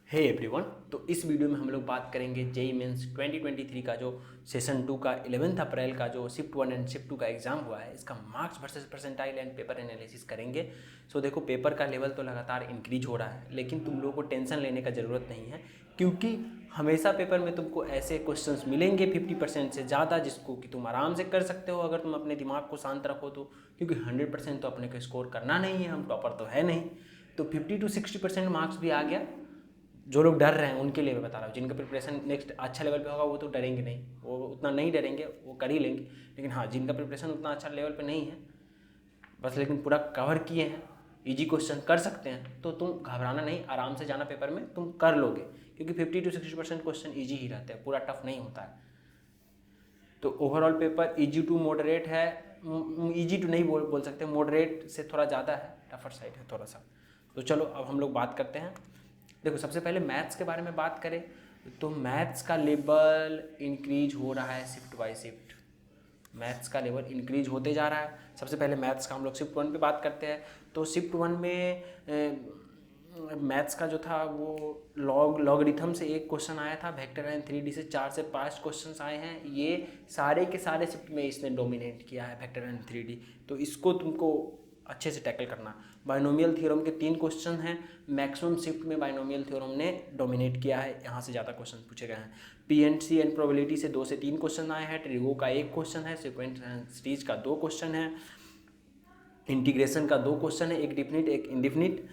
Hey everyone, तो इस video में हम लोग बात करेंगे जेई मेंस 2023 का जो सेशन 2 का 11 अप्रैल का जो शिफ्ट 1 एंड शिफ्ट 2 का एग्जाम हुआ है, इसका marks versus percentile and paper analysis करेंगे। सो देखो, पेपर का लेवल तो लगातार इंक्रीज हो रहा है, लेकिन तुम लोगों को टेंशन लेने का ज़रूरत नहीं है, क्योंकि हमेशा पेपर में तुमको ऐसे क्वेश्चंस मिलेंगे 50% से ज़्यादा, जिसको कि तुम आराम से कर सकते हो अगर तुम अपने दिमाग को शांत रखो तो। क्योंकि 100% तो अपने को स्कोर करना नहीं है, हम टॉपर तो है नहीं। तो 50 to 60% मार्क्स भी आ गया। जो लोग डर रहे हैं उनके लिए मैं बता रहा हूँ, जिनका प्रिपरेशन नेक्स्ट अच्छा लेवल पे होगा वो तो डरेंगे नहीं, वो उतना नहीं डरेंगे, वो कर ही लेंगे। लेकिन हाँ, जिनका प्रिपरेशन उतना अच्छा लेवल पे नहीं है बस, लेकिन पूरा कवर किए हैं, इजी क्वेश्चन कर सकते हैं, तो तुम घबराना नहीं, आराम से जाना पेपर में, तुम कर लोगे। क्योंकि 50 to 60% क्वेश्चन ईजी ही रहते हैं, पूरा टफ नहीं होता है। तो overall paper easy to moderate है, इजी टू नहीं बोल सकते, मॉडरेट से थोड़ा ज़्यादा है, टफर साइड है थोड़ा सा। तो चलो अब हम लोग बात करते हैं। देखो, सबसे पहले मैथ्स के बारे में बात करें तो मैथ्स का लेवल इंक्रीज हो रहा है शिफ्ट बाय शिफ्ट। मैथ्स का लेवल इंक्रीज होते जा रहा है। सबसे पहले मैथ्स का हम लोग शिफ्ट 1 पे बात करते हैं। तो शिफ्ट 1 में मैथ्स का जो था वो लॉगरिथम से एक क्वेश्चन आया था, वेक्टर एंड 3D से 4 से 5 क्वेश्चंस आए हैं। ये सारे के सारे शिफ्ट में इसने डोमिनेट किया है, वेक्टर एंड 3D। तो इसको तुमको अच्छे से टैकल करना। बाइनोमियल थ्योरम के 3 क्वेश्चन हैं, मैक्सिमम शिफ्ट में बाइनोमियल थ्योरम ने डोमिनेट किया है, यहाँ से ज़्यादा क्वेश्चन पूछे गए हैं। पीएनसी एंड प्रोबेबिलिटी से 2 से 3 क्वेश्चन आए हैं, ट्रिगो का 1 क्वेश्चन है, सीक्वेंस एंड सीरीज का 2 क्वेश्चन है, इंटीग्रेशन का 2 क्वेश्चन है, एक डिफिनिट एक इनडिफिनिट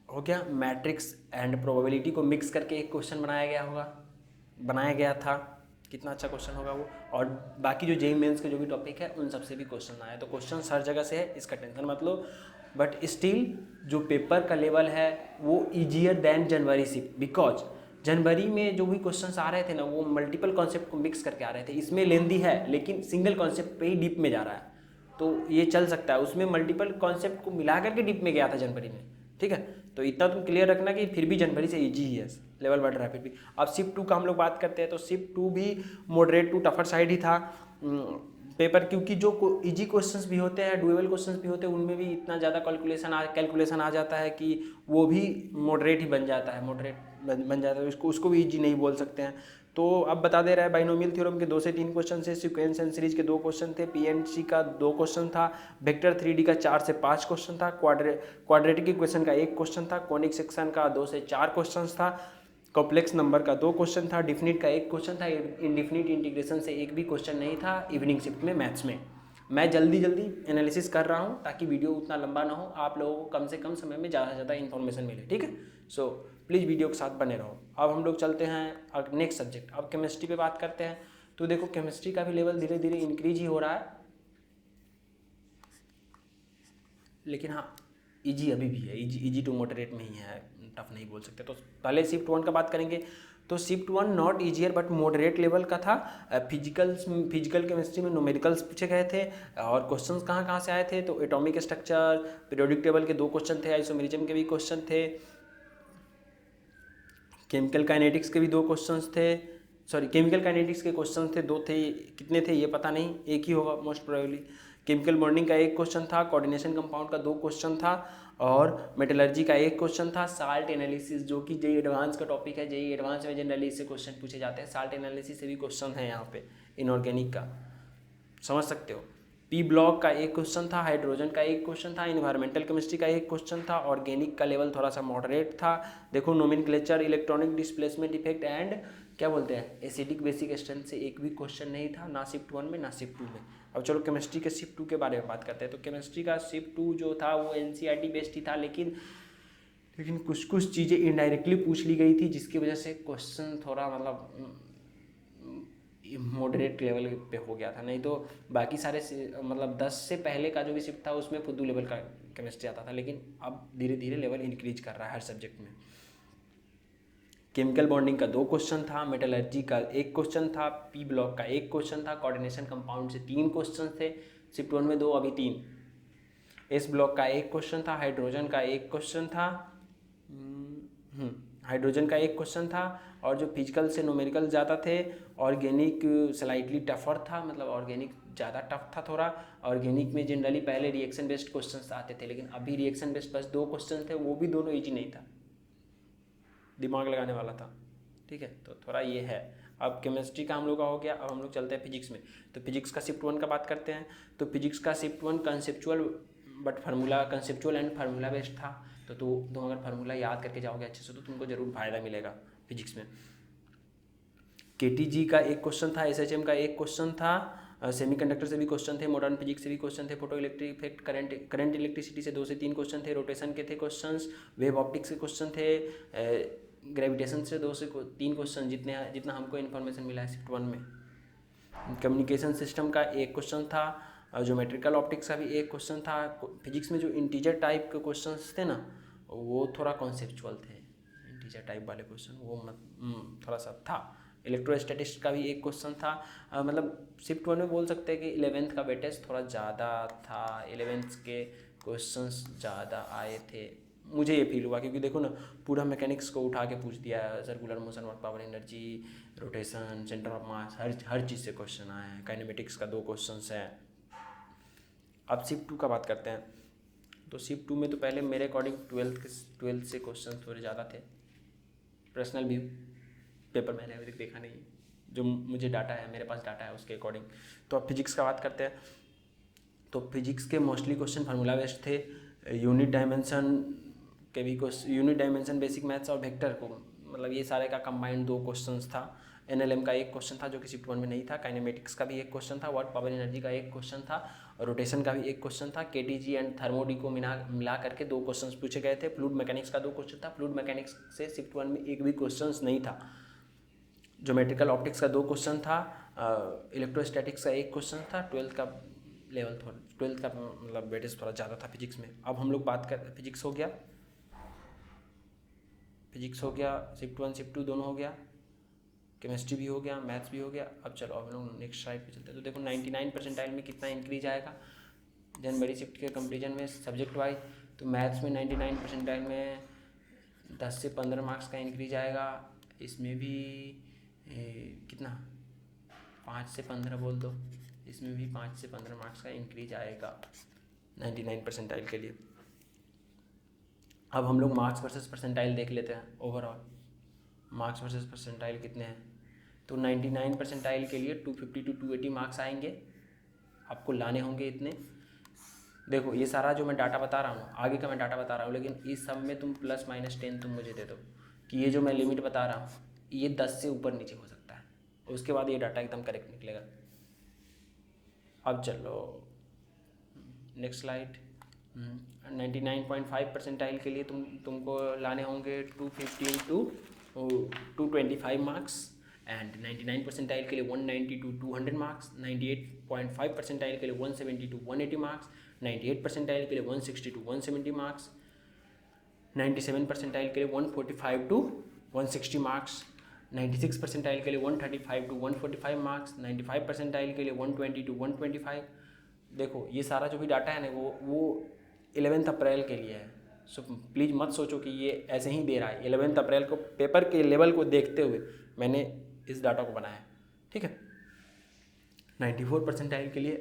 हो गया। मैट्रिक्स एंड प्रोबेबिलिटी को मिक्स करके एक क्वेश्चन बनाया गया था। कितना अच्छा क्वेश्चन होगा वो। और बाकी जो जेई मेंस के जो भी टॉपिक है उन सबसे भी क्वेश्चन आए, तो क्वेश्चन हर जगह से है, इसका टेंशन मत लो। बट स्टिल जो पेपर का लेवल है वो easier than January shift, because जनवरी में जो भी क्वेश्चंस आ रहे थे ना, वो मल्टीपल कॉन्सेप्ट को मिक्स करके आ रहे थे। इसमें लेंदी है लेकिन सिंगल कॉन्सेप्ट पे ही डीप में जा रहा है, तो ये चल सकता है। उसमें मल्टीपल कॉन्सेप्ट को मिला करके डीप में गया था जनवरी में, ठीक है। तो इतना तुम क्लियर रखना कि फिर भी जनवरी से इजी ही है, लेवल बढ़ रहा है फिर भी। अब शिफ्ट 2 का हम लोग बात करते हैं, तो शिफ्ट 2 भी मॉडरेट टू टफर साइड ही था पेपर, क्योंकि जो इजी क्वेश्चंस भी होते हैं, डुएबल क्वेश्चंस भी होते हैं, उनमें भी इतना ज़्यादा कैलकुलेशन आ जाता है कि वो भी मॉडरेट ही बन जाता है, बन जाता है, उसको भी इजी नहीं बोल सकते हैं। तो अब बता दे रहा है, बाइनोमियल थ्योरम के 2 से 3 क्वेश्चन थे, सीक्वेंस एंड सीरीज के 2 क्वेश्चन थे, पीएनसी का 2 क्वेश्चन था, वेक्टर 3D का 4 से 5 क्वेश्चन था, क्वाड्रेटिक इक्वेशन का 1 क्वेश्चन था, कॉनिक सेक्शन का 2 से 4 क्वेश्चन था, कॉम्प्लेक्स नंबर का 2 क्वेश्चन था, डिफिनिट का 1 क्वेश्चन था, इनडिफिनिट इंटीग्रेशन से एक भी क्वेश्चन नहीं था इवनिंग शिफ्ट में मैथ्स में। मैं जल्दी एनालिसिस कर रहा हूँ ताकि वीडियो उतना लंबा ना हो, आप लोगों को कम से कम समय में ज़्यादा से ज़्यादा इन्फॉर्मेशन मिले, ठीक है। सो प्लीज़ वीडियो के साथ बने रहो। अब हम लोग चलते हैं नेक्स्ट सब्जेक्ट, अब केमिस्ट्री पे बात करते हैं। तो देखो, केमिस्ट्री का भी लेवल धीरे धीरे इंक्रीज ही हो रहा है, लेकिन हाँ इजी अभी भी है, इजी टू मॉडरेट में ही है, टफ नहीं बोल सकते। तो पहले शिफ्ट 1 का बात करेंगे। तो shift 1 not easier but moderate level का था। फिजिकल केमिस्ट्री में न्यूमेरिकल्स पूछे गए थे, और क्वेश्चंस कहाँ से आए थे, तो एटॉमिक स्ट्रक्चर, पीरियोडिक टेबल के 2 क्वेश्चन थे, आइसोमेरिज्म के भी क्वेश्चन थे, केमिकल काइनेटिक्स के भी 2 क्वेश्चंस थे, केमिकल काइनेटिक्स के क्वेश्चन थे 2 थे, कितने थे ये पता नहीं, एक ही होगा मोस्ट प्रोबेबली। केमिकल बॉन्डिंग का 1 क्वेश्चन था, कोऑर्डिनेशन कंपाउंड का 2 क्वेश्चन था, और मेटलर्जी का 1 क्वेश्चन था। साल्ट एनालिसिस जो कि जेई एडवांस का टॉपिक है, जेई एडवांस में जनरली इससे क्वेश्चन पूछे जाते हैं, साल्ट एनालिसिस से भी क्वेश्चन है यहाँ पे, इनऑर्गेनिक का, समझ सकते हो। पी ब्लॉक का 1 क्वेश्चन था, हाइड्रोजन का 1 क्वेश्चन था, इन्वायरमेंटल केमिस्ट्री का 1 क्वेश्चन था, ऑर्गेनिक का लेवल थोड़ा सा मॉडरेट था। देखो, nomenclature, electronic displacement effect and क्या बोलते हैं एसिडिक बेसिक स्ट्रेंथ से एक भी क्वेश्चन नहीं था, ना शिफ्ट 1 में ना शिफ्ट 2 में। अब चलो केमिस्ट्री के शिफ्ट 2 के बारे में बात करते हैं। तो केमिस्ट्री का शिफ्ट 2 जो था वो एनसीईआरटी बेस्ड ही था, लेकिन कुछ चीज़ें इनडायरेक्टली पूछ ली गई थी, जिसकी वजह से क्वेश्चन थोड़ा मतलब मॉडरेट लेवल पे हो गया था। नहीं तो बाकी सारे मतलब 10 से पहले का जो भी शिफ्ट था उसमें फुद्दू लेवल का केमिस्ट्री आता था, लेकिन अब धीरे धीरे लेवल इंक्रीज कर रहा है हर सब्जेक्ट में। केमिकल बॉन्डिंग का 2 क्वेश्चन था, मेटलर्जी का 1 क्वेश्चन था, पी ब्लॉक का 1 क्वेश्चन था, कोऑर्डिनेशन कंपाउंड से 3 क्वेश्चन थे, शिफ्ट 1 में 2 अभी 3, एस ब्लॉक का 1 क्वेश्चन था, हाइड्रोजन का 1 क्वेश्चन था, हाइड्रोजन का 1 क्वेश्चन था, और जो फिजिकल से न्यूमेरिकल ज़्यादा थे, ऑर्गेनिक स्लाइटली टफर था, मतलब ऑर्गेनिक ज़्यादा टफ था थोड़ा। ऑर्गेनिक में जनरली पहले रिएक्शन बेस्ड क्वेश्चंस आते थे, लेकिन अभी रिएक्शन बेस्ड बस 2 क्वेश्चन थे, वो भी दोनों ईजी नहीं था, दिमाग लगाने वाला था, ठीक है। तो थोड़ा ये है। अब केमिस्ट्री का हम लोग का हो गया, अब हम लोग चलते हैं फिजिक्स में। तो फिजिक्स का शिफ्ट 1 का बात करते हैं। तो फिजिक्स का shift 1 conceptual but formula, conceptual and formula based था। तो तुम अगर फार्मूला याद करके जाओगे अच्छे से तो तुमको जरूर फायदा मिलेगा फिजिक्स में। KTG का एक क्वेश्चन था, SHM का एक क्वेश्चन था, सेमीकंडक्टर से भी क्वेश्चन थे, मॉडर्न फिजिक्स से भी क्वेश्चन थे, photo electric effect, current electricity से 2 से 3 क्वेश्चन थे, रोटेशन के थे क्वेश्चंस, वेव ऑप्टिक्स के क्वेश्चन थे, ग्रेविटेशन से 2 से 3 क्वेश्चन, जितना हमको इन्फॉर्मेशन मिला है शिफ्ट 1 में। कम्युनिकेशन सिस्टम का एक क्वेश्चन था, ज्योमेट्रिकल ऑप्टिक्स का भी एक क्वेश्चन था। फिजिक्स में जो इंटीजर टाइप के क्वेश्चन थे ना वो थोड़ा कॉन्सेप्चुअल थे, इंटीजर टाइप वाले क्वेश्चन वो थोड़ा सा था। इलेक्ट्रोस्टैटिक्स का भी एक क्वेश्चन था। मतलब शिफ्ट 1 में बोल सकते हैं कि 11th का वेटेज थोड़ा ज़्यादा था, 11th के क्वेश्चंस ज़्यादा आए थे, मुझे ये फील हुआ। क्योंकि देखो ना पूरा मैकेनिक्स को उठा के पूछ दिया है, circular motion, work, power, energy, rotation, centre of mass, हर चीज़ से क्वेश्चन आए हैं। काइनेमेटिक्स का 2 क्वेश्चंस हैं। अब शिफ्ट 2 का बात करते हैं। तो शिफ्ट 2 में तो पहले मेरे अकॉर्डिंग 12th से क्वेश्चन थोड़े ज़्यादा थे। पर्सनल व्यू, पेपर मैंने अभी तक देखा नहीं, जो मुझे डाटा है, मेरे पास डाटा है उसके अकॉर्डिंग। तो अब फिजिक्स का बात करते हैं। तो फिजिक्स के मोस्टली क्वेश्चन फार्मूला बेस्ड थे। यूनिट डायमेंशन के भी यूनिट डायमेंशन, बेसिक मैथ्स और वेक्टर को, मतलब ये सारे का कंबाइंड 2 क्वेश्चंस था। NLM का एक क्वेश्चन था जो कि शिफ्ट 1 में नहीं था। काइनेमेटिक्स का भी एक क्वेश्चन था, वर्क, पावर, एनर्जी का एक क्वेश्चन था, रोटेशन का भी एक क्वेश्चन था। KTG एंड थर्मोडी को मिला करके 2 क्वेश्चन पूछे गए थे। फ्लूइड मैकेनिक्स का 2 क्वेश्चन था। फ्लूइड मैकेनिक्स से शिफ्ट 1 में एक भी क्वेश्चन नहीं था। ज्योमेट्रिकल ऑप्टिक्स का 2 क्वेश्चन था। इलेक्ट्रोस्टैटिक्स का एक क्वेश्चन था। 12th का मतलब वेटेज थोड़ा ज़्यादा था फिजिक्स में। अब हम लोग बात कर, फिजिक्स हो गया, शिफ्ट 1 शिफ्ट 2 दोनों हो गया, केमिस्ट्री भी हो गया, मैथ्स भी हो गया। अब चलो अब हम लोग नेक्स्ट स्लाइड पे चलते हैं। तो देखो 99 परसेंटाइल में कितना इंक्रीज आएगा जनवरी शिफ्ट के कंपेरिजन में सब्जेक्ट वाइज। तो मैथ्स में 99 परसेंटाइल में 10 से 15 मार्क्स का इंक्रीज आएगा। इसमें भी कितना 5 से 15 बोल दो, इसमें भी 5 से 15 मार्क्स का इंक्रीज आएगा 99 परसेंटाइल के लिए। अब हम लोग मार्क्स वर्सेस परसेंटाइल देख लेते हैं। ओवरऑल मार्क्स वर्सेस परसेंटाइल कितने हैं। तो 99 परसेंटाइल के लिए 250 to 280 मार्क्स आएंगे, आपको लाने होंगे इतने। देखो ये सारा जो मैं डाटा बता रहा हूँ, आगे का मैं डाटा बता रहा हूँ, लेकिन इस सब में तुम +-10 तुम मुझे दे दो कि ये जो मैं लिमिट बता रहा हूँ ये 10 से ऊपर नीचे हो सकता है, उसके बाद ये डाटा एकदम करेक्ट निकलेगा। अब चलो नेक्स्ट स्लाइड। 99.5 परसेंटाइल के लिए तुमको लाने होंगे 250 to 225 मार्क्स, एंड 99 परसेंटाइल के लिए 190 to 200 मार्क्स, 98.5 परसेंटाइल के लिए 170 to 180 मार्क्स, 98 परसेंटाइल के लिए 160 to 170 मार्क्स, 97 परसेंटाइल के लिए 145 to 160 मार्क्स, 96 परसेंटाइल के लिए 135 to 145 मार्क्स, 95 परसेंटाइल के लिए 120 to 125। देखो ये सारा जो भी डाटा है ना वो 11 अप्रैल के लिए है। सो प्लीज़ मत सोचो कि ये ऐसे ही दे रहा है। 11 अप्रैल को पेपर के लेवल को देखते हुए मैंने इस डाटा को बनाया, ठीक है। 94 परसेंटाइल के लिए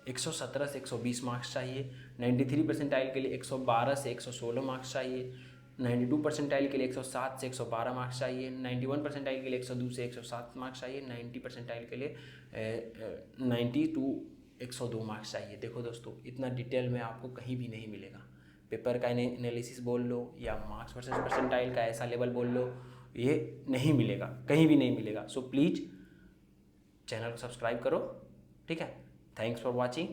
117 से 120 मार्क्स चाहिए, 93 परसेंटाइल के लिए 112 से 116 मार्क्स चाहिए, 92 परसेंटाइल के लिए 107 से 112 मार्क्स चाहिए, 91 परसेंटाइल के लिए 102 से 107 मार्क्स चाहिए, 90 परसेंटाइल के लिए 90 to 102 मार्क्स चाहिए। देखो दोस्तों इतना डिटेल में आपको कहीं भी नहीं मिलेगा। पेपर का एनालिसिस बोल लो या मार्क्स वर्सेस परसेंटाइल का ऐसा लेवल बोल लो, ये नहीं मिलेगा, कहीं भी नहीं मिलेगा। सो प्लीज़ चैनल को सब्सक्राइब करो, ठीक है। Thanks for watching,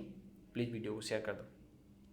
please video को शेयर कर दो।